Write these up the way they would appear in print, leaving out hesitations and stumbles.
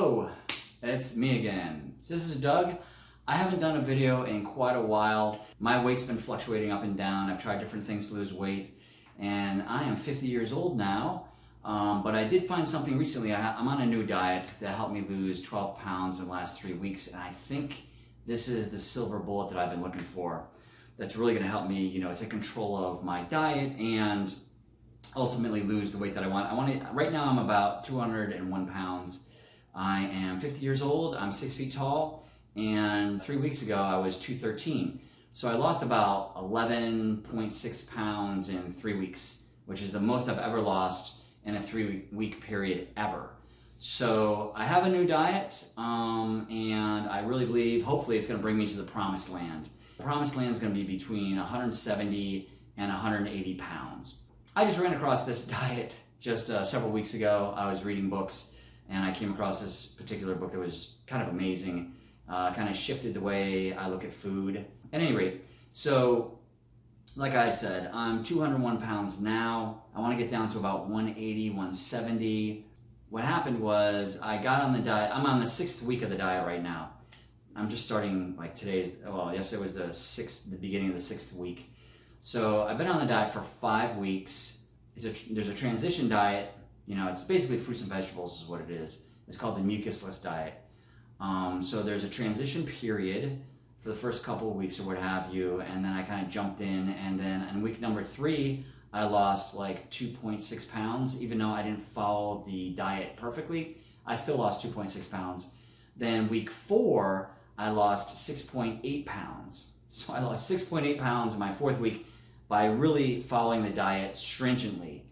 Hello, it's me again. So this is Doug. I haven't done a video in quite a while. My weight's been fluctuating up and down. I've tried different things to lose weight, and I am 50 years old now. But I did find something recently. I'm on a new diet that helped me lose 12 pounds in the last 3 weeks, and I think this is the silver bullet that I've been looking for. That's really going to help me, take control of my diet and ultimately lose the weight that I want. Right now I'm about 201 pounds. I am 50 years old, I'm 6 feet tall, and 3 weeks ago I was 213. So I lost about 11.6 pounds in 3 weeks, which is the most I've ever lost in a 3-week period ever. So I have a new diet, and I really believe, hopefully, it's going to bring me to the promised land. The promised land is going to be between 170 and 180 pounds. I just ran across this diet just several weeks ago. I was reading books, and I came across this particular book that was kind of amazing, kind of shifted the way I look at food. At any rate, so like I said, I'm 201 pounds now. I want to get down to about 180, 170. What happened was I got on the diet. I'm on the 6th week of the diet right now. I'm just starting yesterday was the beginning of the 6th week. So I've been on the diet for 5 weeks. There's a transition diet. It's basically fruits and vegetables is what it is. It's called the Mucusless diet. So there's a transition period for the first couple of weeks or what have you, and then I kind of jumped in, and then in week number 3, I lost like 2.6 pounds. Even though I didn't follow the diet perfectly, I still lost 2.6 pounds. Then week 4, I lost 6.8 pounds. So I lost 6.8 pounds in my 4th week by really following the diet stringently.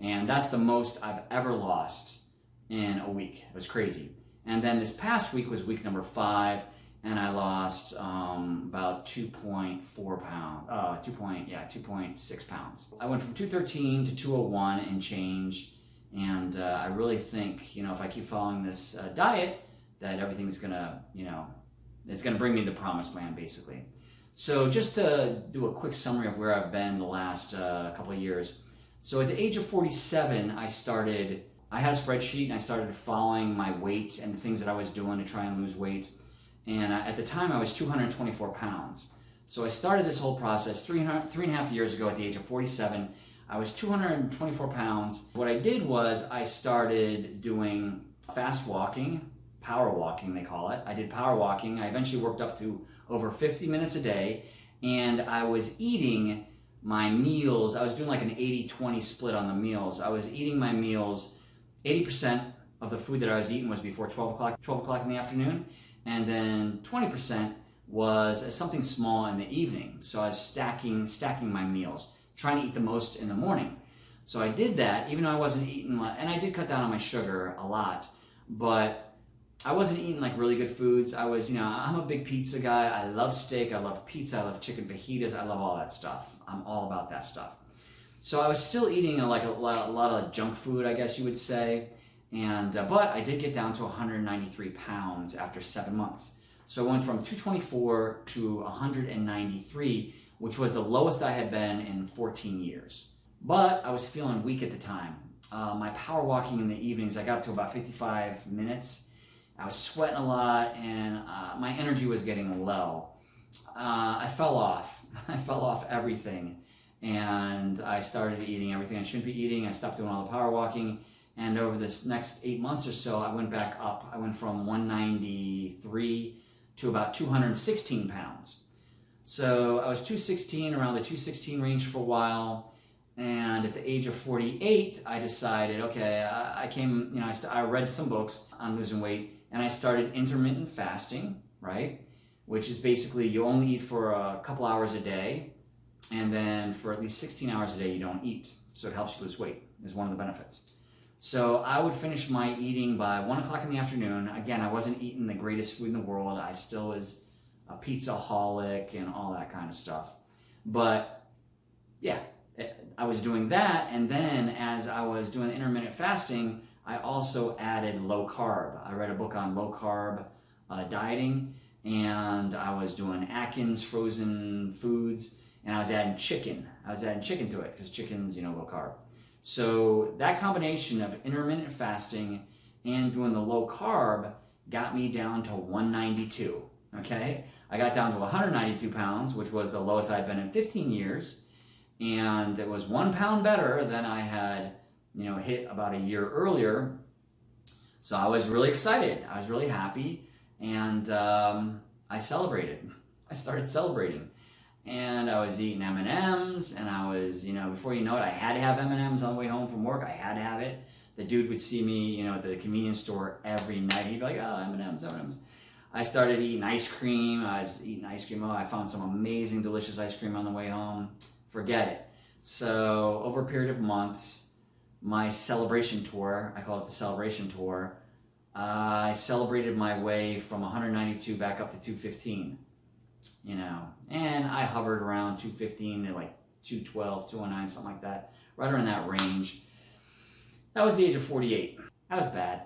And that's the most I've ever lost in a week. It was crazy. And then this past week was week number 5, and I lost about 2.6 pounds. I went from 213 to 201 and change. And I really think, if I keep following this diet, that everything's gonna, it's gonna bring me to the promised land, basically. So just to do a quick summary of where I've been the last couple of years. So at the age of 47, I had a spreadsheet, and I started following my weight and the things that I was doing to try and lose weight. And at the time, I was 224 pounds. So I started this whole process 3.5 years ago at the age of 47. I was 224 pounds. What I did was I started doing fast walking, power walking they call it. I did power walking. I eventually worked up to over 50 minutes a day, and I was eating my meals. I was doing like an 80-20 split on the meals. I was eating my meals, 80% of the food that I was eating was before 12 o'clock in the afternoon, and then 20% was something small in the evening. So I was stacking my meals, trying to eat the most in the morning. So I did that, even though I wasn't eating, and I did cut down on my sugar a lot, but I wasn't eating like really good foods. I'm a big pizza guy. I love steak, I love pizza, I love chicken fajitas, I love all that stuff. I'm all about that stuff. So I was still eating a lot of junk food, I guess you would say. And but I did get down to 193 pounds after 7 months. So I went from 224 to 193, which was the lowest I had been in 14 years. But I was feeling weak at the time. My power walking in the evenings, I got up to about 55 minutes. I was sweating a lot, and my energy was getting low. I fell off. I fell off everything, and I started eating everything I shouldn't be eating. I stopped doing all the power walking, and over this next 8 months or so, I went back up. I went from 193 to about 216 pounds. So I was 216, around the 216 range for a while, and at the age of 48, I decided, okay, I read some books on losing weight, and I started intermittent fasting, right? Which is basically you only eat for a couple hours a day, and then for at least 16 hours a day, you don't eat. So it helps you lose weight, is one of the benefits. So I would finish my eating by 1 o'clock in the afternoon. Again, I wasn't eating the greatest food in the world. I still was a pizza-holic and all that kind of stuff. But yeah, I was doing that, and then as I was doing the intermittent fasting, I also added low carb. I read a book on low carb dieting, and I was doing Atkins frozen foods, and I was adding chicken. I was adding chicken to it because chicken's, low carb. So that combination of intermittent fasting and doing the low carb got me down to 192, okay? I got down to 192 pounds, which was the lowest I'd been in 15 years, and it was 1 pound better than I had, hit about a year earlier. So I was really excited. I was really happy, and I celebrated. I started celebrating, and I was eating M&Ms, and I was, before you know it, I had to have M&Ms on the way home from work. I had to have it. The dude would see me, at the convenience store every night. He'd be like, oh, M&Ms, M&Ms. I started eating ice cream. I was eating ice cream. Oh, I found some amazing, delicious ice cream on the way home. Forget it. So over a period of months, my celebration tour, I call it the celebration tour, I celebrated my way from 192 back up to 215, and I hovered around 215 to like 212, 209, something like that, right around that range. That was the age of 48. That was bad.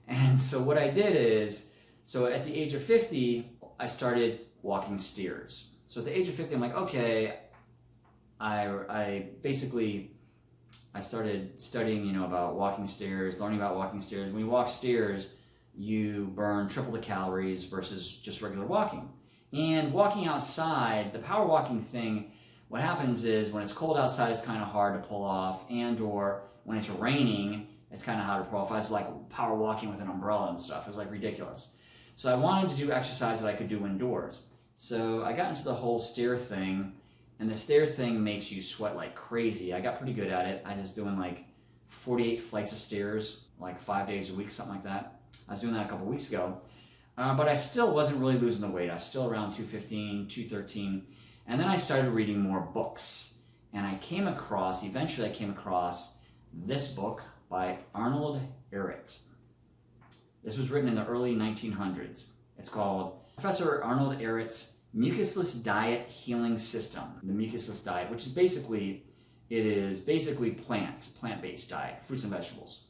And so what I did is, so at the age of 50, I started walking steers. So at the age of 50, I'm like, okay, I started studying, about walking steers, learning about walking steers. When you walk steers, you burn triple the calories versus just regular walking. And walking outside, the power walking thing, what happens is when it's cold outside, it's kind of hard to pull off, and or when it's raining, it's kind of hard to pull off. I was like power walking with an umbrella and stuff. It was like ridiculous. So I wanted to do exercise that I could do indoors. So I got into the whole stair thing, and the stair thing makes you sweat like crazy. I got pretty good at it. I was doing like 48 flights of stairs, like 5 days a week, something like that. I was doing that a couple weeks ago. But I still wasn't really losing the weight. I was still around 215, 213. And then I started reading more books. And eventually I came across this book by Arnold Ehret. This was written in the early 1900s. It's called Professor Arnold Ehret's Mucusless Diet Healing System. The Mucusless diet, which is basically plant-based diet, fruits and vegetables.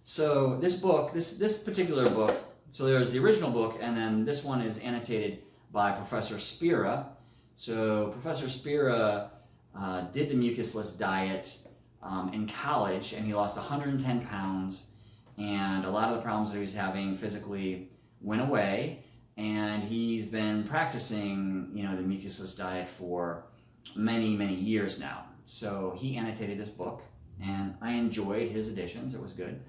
So this book, this particular book, so there's the original book, and then this one is annotated by Professor Spira. So Professor Spira did the mucusless diet in college, and he lost 110 pounds, and a lot of the problems that he was having physically went away, and he's been practicing, the mucusless diet for many, many years now. So he annotated this book, and I enjoyed his editions. It was good.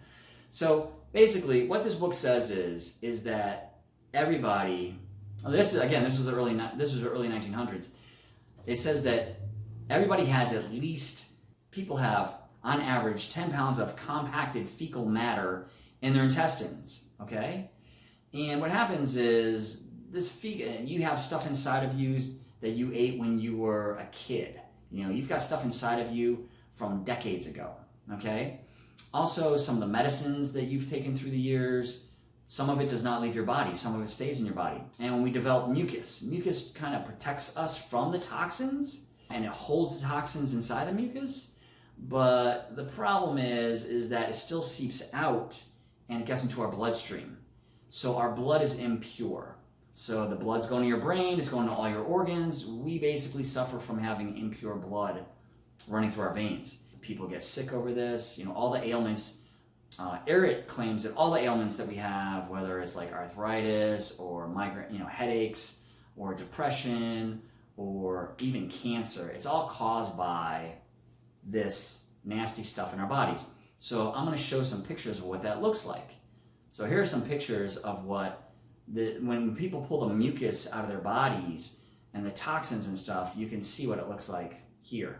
So basically, what this book says is that everybody, this was the early 1900s. It says that everybody has people have, on average, 10 pounds of compacted fecal matter in their intestines, okay? And what happens is, you have stuff inside of you that you ate when you were a kid. You've got stuff inside of you from decades ago, okay? Also, some of the medicines that you've taken through the years, some of it does not leave your body, some of it stays in your body. And when we develop mucus kind of protects us from the toxins, and it holds the toxins inside the mucus. But the problem is that it still seeps out and it gets into our bloodstream. So our blood is impure. So the blood's going to your brain, it's going to all your organs. We basically suffer from having impure blood running through our veins. People get sick over this, all the ailments. Ehret claims that all the ailments that we have, whether it's like arthritis or migraine, headaches or depression or even cancer, it's all caused by this nasty stuff in our bodies. So I'm going to show some pictures of what that looks like. So here are some pictures of when people pull the mucus out of their bodies and the toxins and stuff, you can see what it looks like here.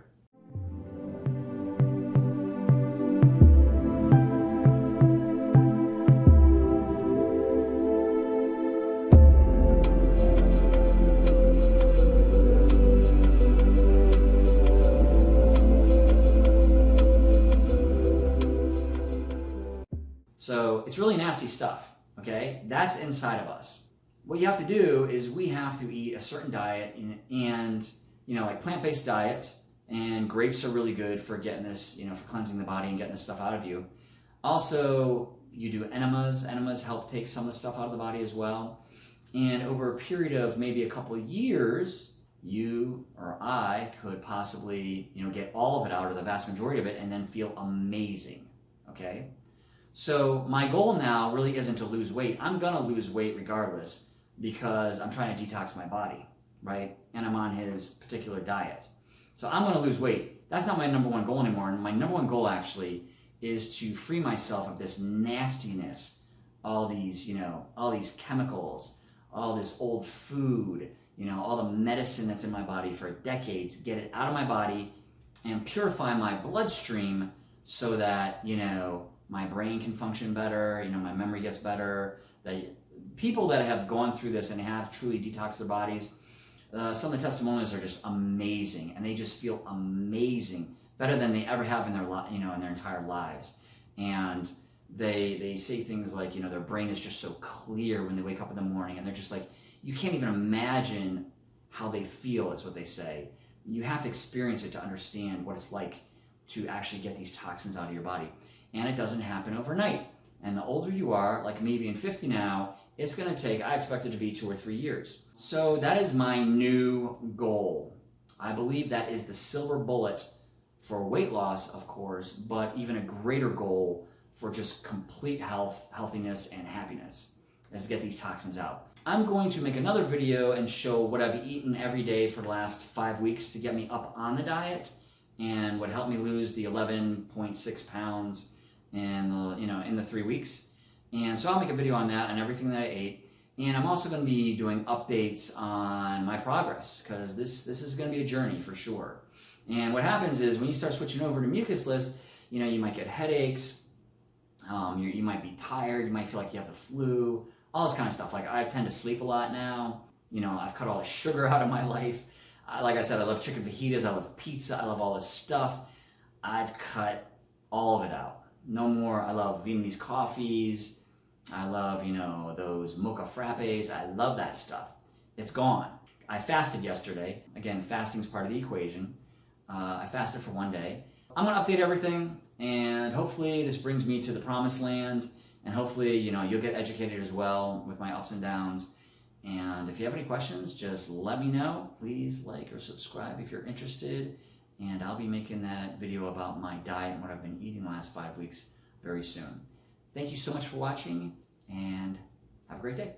So it's really nasty stuff, okay? That's inside of us. What you have to do is we have to eat a certain diet and like plant-based diet, and grapes are really good for getting this, for cleansing the body and getting this stuff out of you. Also, you do enemas. Enemas help take some of the stuff out of the body as well. And over a period of maybe a couple of years, you or I could possibly, get all of it out, or the vast majority of it, and then feel amazing, okay? So my goal now really isn't to lose weight. I'm gonna lose weight regardless because I'm trying to detox my body, right? And I'm on his particular diet. So I'm gonna lose weight. That's not my number one goal anymore. And my number one goal actually is to free myself of this nastiness, all these, all these chemicals, all this old food, all the medicine that's in my body for decades, get it out of my body and purify my bloodstream so that, my brain can function better, my memory gets better. That people that have gone through this and have truly detoxed their bodies, some of the testimonials are just amazing, and they just feel amazing, better than they ever have in their in their entire lives. And they say things like, their brain is just so clear when they wake up in the morning, and they're just like, you can't even imagine how they feel, is what they say. You have to experience it to understand what it's like to actually get these toxins out of your body. And it doesn't happen overnight. And the older you are, like me being 50 now, it's gonna take, I expect it to be 2 or 3 years. So that is my new goal. I believe that is the silver bullet for weight loss, of course, but even a greater goal for just complete health, healthiness, and happiness is to get these toxins out. I'm going to make another video and show what I've eaten every day for the last 5 weeks to get me up on the diet, and what helped me lose the 11.6 pounds in the 3 weeks. And so I'll make a video on that and everything that I ate. And I'm also going to be doing updates on my progress, because this is going to be a journey for sure. And what happens is when you start switching over to Mucusless, you might get headaches, you might be tired, you might feel like you have the flu, all this kind of stuff. Like, I tend to sleep a lot now. I've cut all the sugar out of my life. Like I said, I love chicken fajitas, I love pizza, I love all this stuff. I've cut all of it out. No more. I love Vietnamese coffees. I love, those mocha frappes. I love that stuff. It's gone. I fasted yesterday. Again, fasting's part of the equation. I fasted for 1 day. I'm going to update everything, and hopefully this brings me to the promised land, and hopefully, you'll get educated as well with my ups and downs. And if you have any questions, just let me know. Please like or subscribe if you're interested. And I'll be making that video about my diet and what I've been eating the last 5 weeks very soon. Thank you so much for watching, and have a great day.